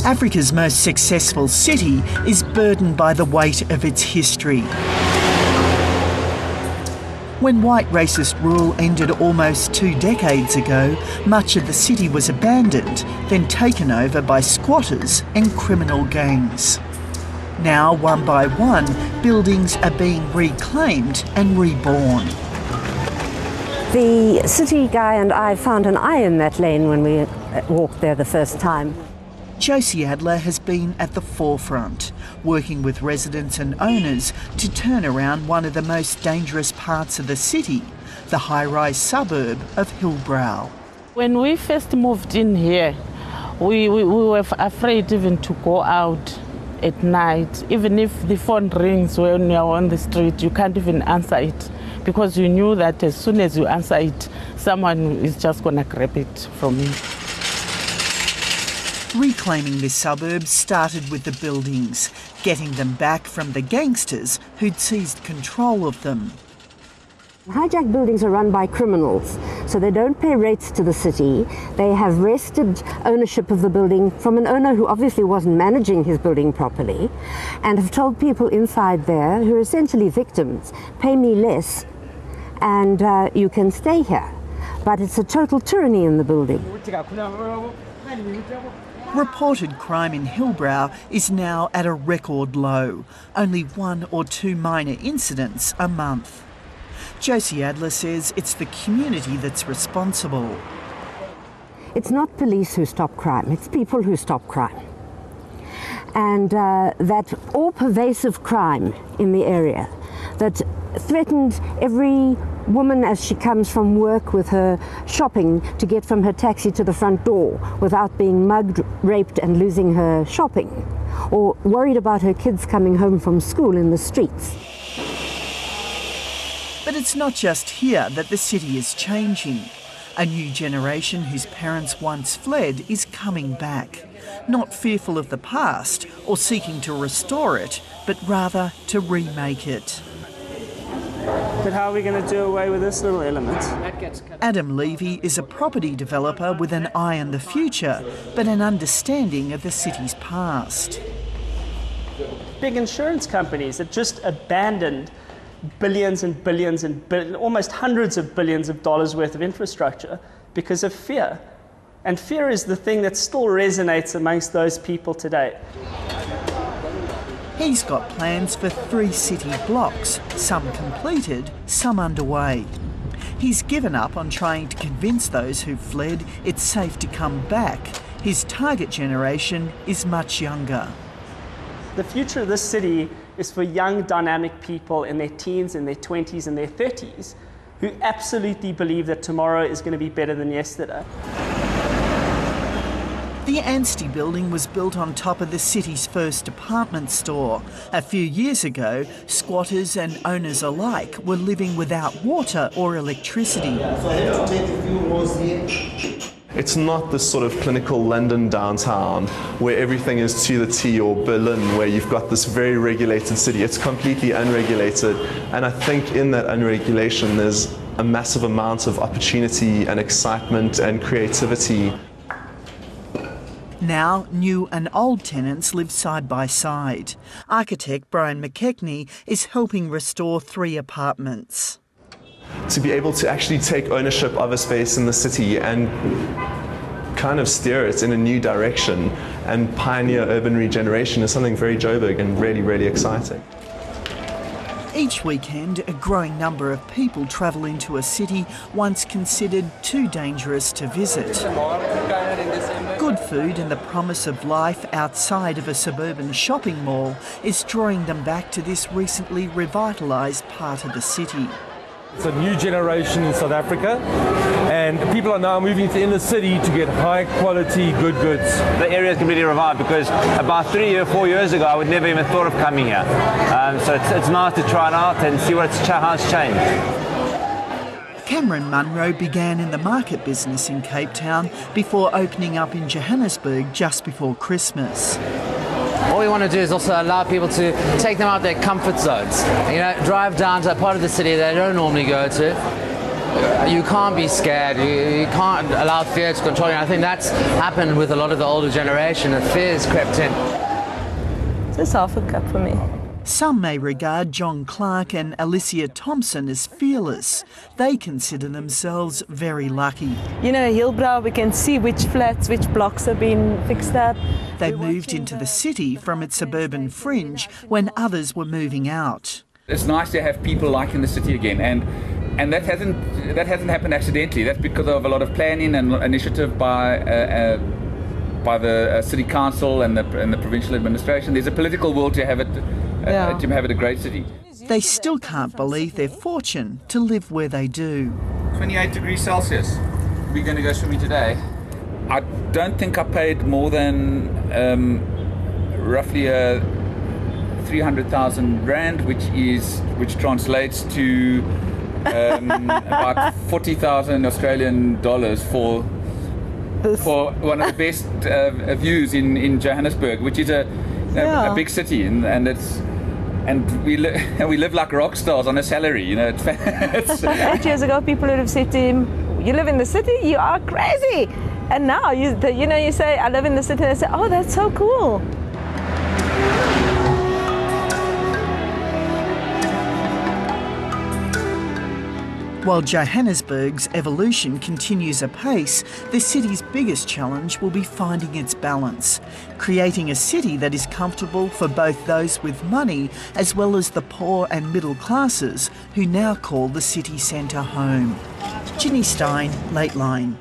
Africa's most successful city is burdened by the weight of its history. When white racist rule ended almost 2 decades ago, much of the city was abandoned, then taken over by squatters and criminal gangs. Now, one by one, buildings are being reclaimed and reborn. The city guy and I found an eye in that lane when we walked there the first time. Josie Adler has been at the forefront, working with residents and owners to turn around one of the most dangerous parts of the city, the high-rise suburb of Hillbrow. When we first moved in here, we were afraid even to go out at night. Even if the phone rings when you're on the street, you can't even answer it, because you knew that as soon as you answer it, someone is just going to grab it from you. Reclaiming this suburb started with the buildings, getting them back from the gangsters who'd seized control of them. Hijacked buildings are run by criminals, so they don't pay rates to the city. They have wrested ownership of the building from an owner who obviously wasn't managing his building properly, and have told people inside there, who are essentially victims, pay me less and you can stay here. But it's a total tyranny in the building. Reported crime in Hillbrow is now at a record low, only 1 or 2 minor incidents a month. Josie Adler says it's the community that's responsible. It's not police who stop crime, it's people who stop crime. And that all-pervasive crime in the area that threatened every woman as she comes from work with her shopping to get from her taxi to the front door without being mugged, raped and losing her shopping, or worried about her kids coming home from school in the streets. But it's not just here that the city is changing. A new generation whose parents once fled is coming back, not fearful of the past or seeking to restore it, but rather to remake it. But how are we going to do away with this little element? Adam Levy is a property developer with an eye on the future, but an understanding of the city's past. Big insurance companies that just abandoned billions and billions and almost hundreds of billions of dollars worth of infrastructure because of fear. And fear is the thing that still resonates amongst those people today. He's got plans for 3 city blocks, some completed, some underway. He's given up on trying to convince those who've fled it's safe to come back. His target generation is much younger. The future of this city is for young, dynamic people in their teens, in their 20s, and their 30s who absolutely believe that tomorrow is going to be better than yesterday. The Anstey building was built on top of the city's first department store. A few years ago, squatters and owners alike were living without water or electricity. It's not this sort of clinical London downtown where everything is to the T, or Berlin where you've got this very regulated city. It's completely unregulated, and I think in that unregulation there's a massive amount of opportunity and excitement and creativity. Now, new and old tenants live side by side. Architect Brian Mkhize is helping restore 3 apartments. To be able to actually take ownership of a space in the city and kind of steer it in a new direction and pioneer urban regeneration is something very Joburg and really, really exciting. Each weekend, a growing number of people travel into a city once considered too dangerous to visit. Good food and the promise of life outside of a suburban shopping mall is drawing them back to this recently revitalised part of the city. It's a new generation in South Africa, and people are now moving to inner city to get high quality good goods. The area is completely revived because about 3 or 4 years ago I would never even thought of coming here. So it's nice to try it out and see how it's changed. Cameron Munro began in the market business in Cape Town before opening up in Johannesburg just before Christmas. All we want to do is also allow people to take them out their comfort zones. You know, drive down to a part of the city they don't normally go to. you can't be scared. You can't allow fear to control you. And I think that's happened with a lot of the older generation, that fear's crept in. It's half a cup for me. Some may regard John Clark and Alicia Thompson as fearless. They consider themselves very lucky. You know, Hillbrow, we can see which flats, which blocks have been fixed up. They moved into the city from its suburban fringe when others were moving out. It's nice to have people liking the city again, and that hasn't happened accidentally. That's because of a lot of planning and initiative by the city council and the provincial administration. There's a political will to have it a great city. They still can't believe their fortune to live where they do. 28 degrees Celsius. We're going to go swimming today. I don't think I paid more than roughly 300,000 rand, which translates to about 40,000 Australian dollars for one of the best views in Johannesburg, which is a big city, and we live like rock stars on a salary. You know, it's 8 years ago, people would have said to him, "You live in the city? You are crazy." And now you say, "I live in the city," and they say, "Oh, that's so cool." While Johannesburg's evolution continues apace, the city's biggest challenge will be finding its balance, creating a city that is comfortable for both those with money as well as the poor and middle classes who now call the city centre home. Ginny, Stein, Late Line.